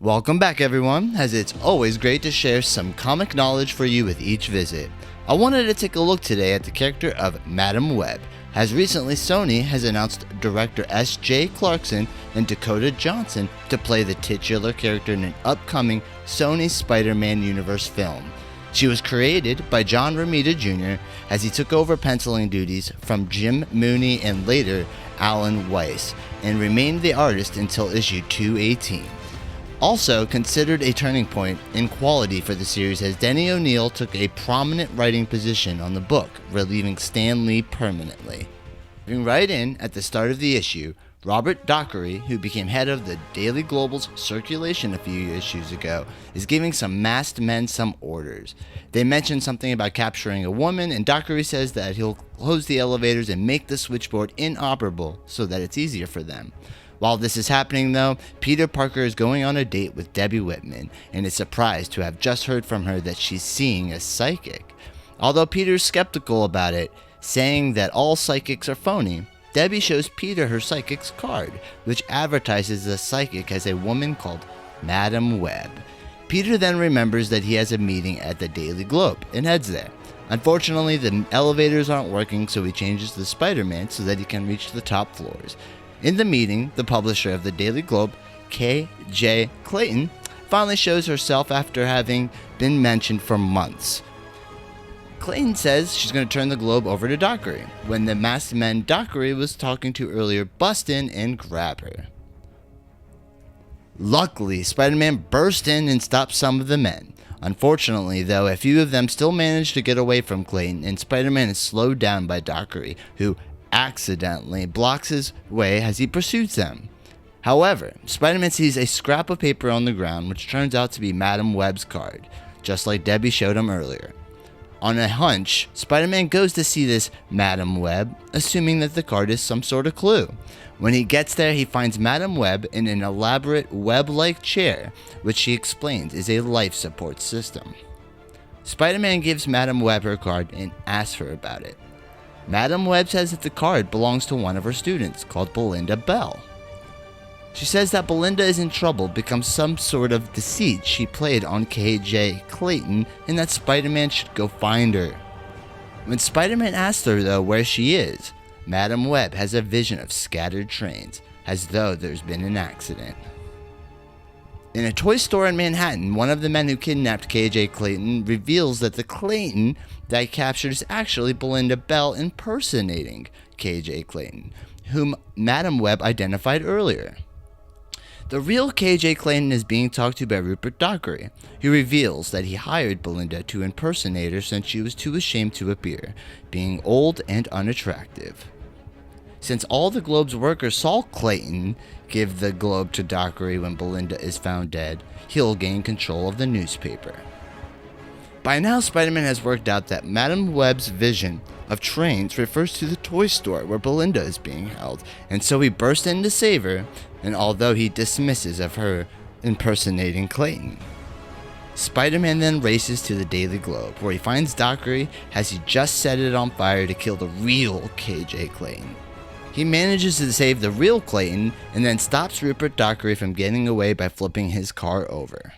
Welcome back everyone, as it's always great to share some comic knowledge for you with each visit. I wanted to take a look today at the character of Madam Web, as recently Sony has announced director S.J. Clarkson and Dakota Johnson to play the titular character in an upcoming Sony Spider-Man universe film. She was created by John Romita Jr. as he took over penciling duties from Jim Mooney and later Alan Weiss, and remained the artist until issue 218. Also considered a turning point in quality for the series as Denny O'Neil took a prominent writing position on the book, relieving Stan Lee permanently. Moving right in at the start of the issue, Robert Dockery, who became head of the Daily Global's circulation a few issues ago, is giving some masked men some orders. They mention something about capturing a woman, and Dockery says that he'll close the elevators and make the switchboard inoperable so that it's easier for them. While this is happening though, Peter Parker is going on a date with Debra Whitman and is surprised to have just heard from her that she's seeing a psychic. Although Peter's skeptical about it, saying that all psychics are phony, Debbie shows Peter her psychic's card, which advertises the psychic as a woman called Madam Web. Peter then remembers that he has a meeting at the Daily Globe and heads there. Unfortunately, the elevators aren't working, so he changes to Spider-Man so that he can reach the top floors. In the meeting, the publisher of the Daily Globe, K.J. Clayton, finally shows herself after having been mentioned for months. Clayton says she's going to turn the Globe over to Dockery, when the masked men Dockery was talking to earlier bust in and grab her. Luckily, Spider-Man burst in and stopped some of the men. Unfortunately, though, a few of them still managed to get away from Clayton, and Spider-Man is slowed down by Dockery, who accidentally blocks his way as he pursues them. However, Spider-Man sees a scrap of paper on the ground, which turns out to be Madam Web's card, just like Debbie showed him earlier. On a hunch, Spider-Man goes to see this Madam Web, assuming that the card is some sort of clue. When he gets there, he finds Madam Web in an elaborate web-like chair, which she explains is a life support system. Spider-Man gives Madam Web her card and asks her about it. Madam Web says that the card belongs to one of her students, called Belinda Bell. She says that Belinda is in trouble because some sort of deceit she played on K.J. Clayton, and that Spider-Man should go find her. When Spider-Man asks her, though, where she is, Madam Web has a vision of scattered trains, as though there's been an accident. In a toy store in Manhattan, one of the men who kidnapped K.J. Clayton reveals that the Clayton that captured is actually Belinda Bell impersonating K.J. Clayton, whom Madam Web identified earlier. The real K.J. Clayton is being talked to by Rupert Dockery, who reveals that he hired Belinda to impersonate her since she was too ashamed to appear, being old and unattractive. Since all the Globe's workers saw Clayton give the Globe to Dockery when Belinda is found dead, he'll gain control of the newspaper. By now, Spider-Man has worked out that Madam Web's vision of trains refers to the toy store where Belinda is being held, and so he bursts in to save her, and although he dismisses of her impersonating Clayton. Spider-Man then races to the Daily Globe, where he finds Dockery as he just set it on fire to kill the real K.J. Clayton. He manages to save the real Clayton, and then stops Rupert Dockery from getting away by flipping his car over.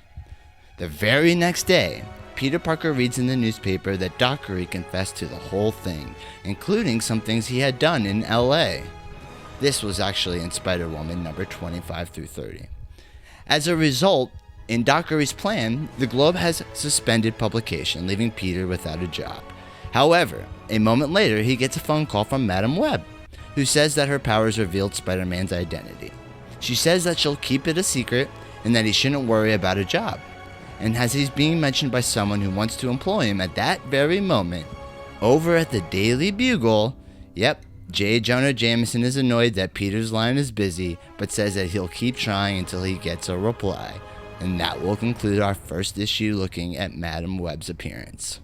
The very next day, Peter Parker reads in the newspaper that Dockery confessed to the whole thing, including some things he had done in LA. This was actually in Spider-Woman number 25 through 30. As a result, in Dockery's plan, the Globe has suspended publication, leaving Peter without a job. However, a moment later, he gets a phone call from Madam Web, who says that her powers revealed Spider-Man's identity. She says that she'll keep it a secret and that he shouldn't worry about a job. And as he's being mentioned by someone who wants to employ him at that very moment, over at the Daily Bugle, J. Jonah Jameson is annoyed that Peter's line is busy, but says that he'll keep trying until he gets a reply. And that will conclude our first issue looking at Madam Web's appearance.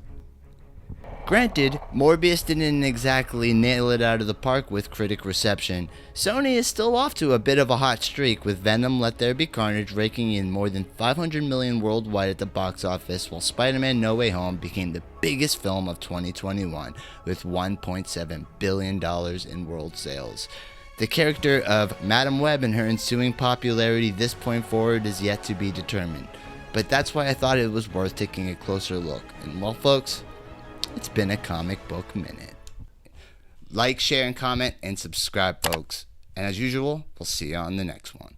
Granted, Morbius didn't exactly nail it out of the park with critic reception. Sony is still off to a bit of a hot streak, with Venom Let There Be Carnage raking in more than $500 million worldwide at the box office, while Spider-Man No Way Home became the biggest film of 2021 with $1.7 billion in world sales. The character of Madam Web and her ensuing popularity this point forward is yet to be determined. But that's why I thought it was worth taking a closer look. And well, folks, it's been a comic book minute. Like, share, and comment, and subscribe, folks. And as usual, we'll see you on the next one.